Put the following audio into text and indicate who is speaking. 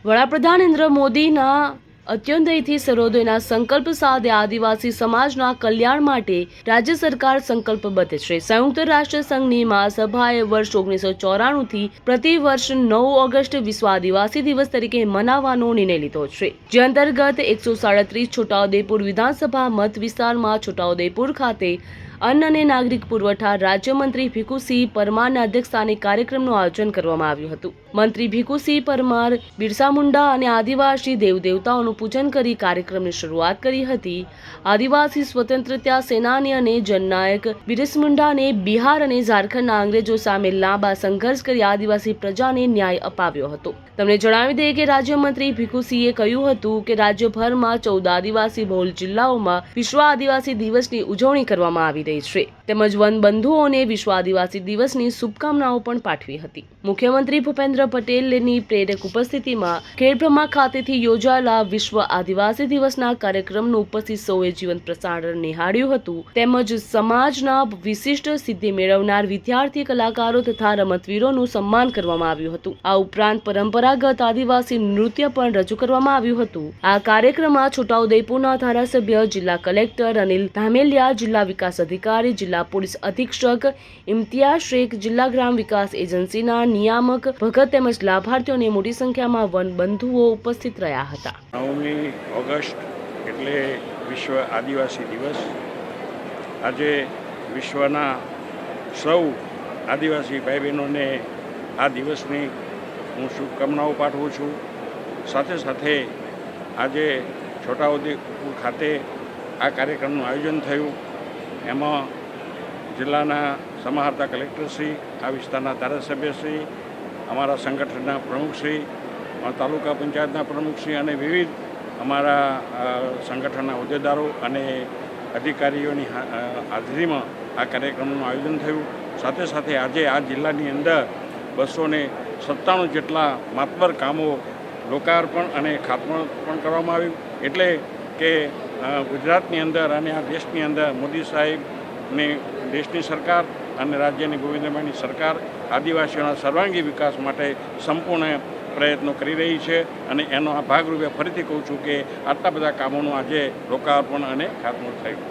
Speaker 1: વડાપ્રધાન નરેન્દ્ર મોદીના અત્યોદયથી સર્વોદયના સંકલ્પ સાથે આદિવાસી સમાજના કલ્યાણ માટે રાજ્ય સરકાર સંકલ્પબદ્ધ છે। સંયુક્ત રાષ્ટ્ર સંઘની મહાસભાએ વર્ષ 1994થી પ્રતિવર્ષ 9 ઓગસ્ટ વિશ્વ આદિવાસી દિવસ તરીકે મનાવવાનો નિર્ણય લીધો છે, જે અંતર્ગત 137 છોટાઉદેપુર વિધાનસભા મત વિસ્તારમાં છોટાઉદેપુર ખાતે અન્ન અને નાગરિક પુરવઠા રાજ્યમંત્રી ભીખુસિંહ પરમારના અધ્યક્ષસ્થાને કાર્યક્રમનું આયોજન કરવામાં આવ્યું હતું। મંત્રી ભીખુસિંહ પરમાર બિરસા મુંડા અને આદિવાસી દેવદેવતાઓનું પૂજન કરી કાર્યક્રમની શરૂઆત કરી હતી। આદિવાસી સ્વતંત્રતા સેનાની અને જનનાયક બિરસા મુંડાને બિહાર અને ઝારખંડના અંગ્રેજો સામે લાંબા સંઘર્ષ કરી આદિવાસી પ્રજાને ન્યાય અપાવ્યો હતો। તમને જણાવી દઈએ કે રાજ્યમંત્રી ભીખુસિંહે કહ્યું હતું કે રાજ્યભરમાં 14 આદિવાસી બહુલ જિલ્લાઓમાં વિશ્વ આદિવાસી દિવસની ઉજવણી કરવામાં આવી રહી છે, તેમજ વનબંધુઓને વિશ્વ આદિવાસી દિવસની શુભકામનાઓ પણ પાઠવી હતી। મુખ્યમંત્રી ભૂપેન્દ્ર પટેલની પ્રેરક ઉપસ્થિતિમાં ખેડબ્રહ્મા ખાતેથી યોજાયેલા વિશ્વ આદિવાસી દિવસના કાર્યક્રમનું ઉપસ્થિત સૌએ જીવંત પ્રસારણ નિહાળ્યું હતું, તેમજ સમાજના વિશિષ્ટ સિદ્ધિ મેળવનાર વિદ્યાર્થી, કલાકારો તથા રમતવીરોનું સન્માન કરવામાં આવ્યું હતું। આ ઉપરાંત પરંપરાગત આદિવાસી નૃત્ય પણ રજૂ કરવામાં આવ્યું હતું। આ કાર્યક્રમમાં છોટાઉદેપુરના ધારાસભ્ય, જિલ્લા કલેક્ટર અનિલ ધામેલિયા, જિલ્લા વિકાસ અધિકારી, જિલ્લા પોલીસ અધિક્ષક ઇમ્તિયાઝ શેખ, જિલ્લા ગ્રામ વિકાસ એજન્સીના નિયામક ભગત તેમજ લાભાર્થીઓને મોટી સંખ્યામાં વનબંધુઓ ઉપસ્થિત રહ્યા હતા।
Speaker 2: 9મી ઓગસ્ટ એટલે વિશ્વ આદિવાસી દિવસ। આજે વિશ્વના સૌ આદિવાસી ભાઈ બહેનોને આ દિવસની હું શુભકામનાઓ પાઠવું છું। સાથે સાથે આજે છોટાઉદેપુર ખાતે આ કાર્યક્રમનું આયોજન થયું। એમાં જિલ્લાના સમાહર્તા કલેક્ટરશ્રી, આ વિસ્તારના ધારાસભ્યશ્રી, અમારા સંગઠનના પ્રમુખશ્રી, તાલુકા પંચાયતના પ્રમુખશ્રી અને વિવિધ અમારા સંગઠનના હોદ્દેદારો અને અધિકારીઓની હાજરીમાં આ કાર્યક્રમનું આયોજન થયું। સાથે સાથે આજે આ જિલ્લાની અંદર 297 જેટલા માતબર કામો લોકાર્પણ અને ખાતમુહૂર્ત પણ કરવામાં આવ્યું। એટલે કે ગુજરાતની અંદર અને આ દેશની અંદર મોદી સાહેબની દેશની સરકાર અને રાજ્યની ગોવિંદભાઈની સરકાર આદિવાસીઓના સર્વાંગી વિકાસ માટે સંપૂર્ણ પ્રયત્નો કરી રહી છે અને એનો આ ભાગરૂપે ફરીથી કહું છું કે આટલા બધા કામોનું આજે લોકાર્પણ અને ખાતમુહૂર્ત થયું।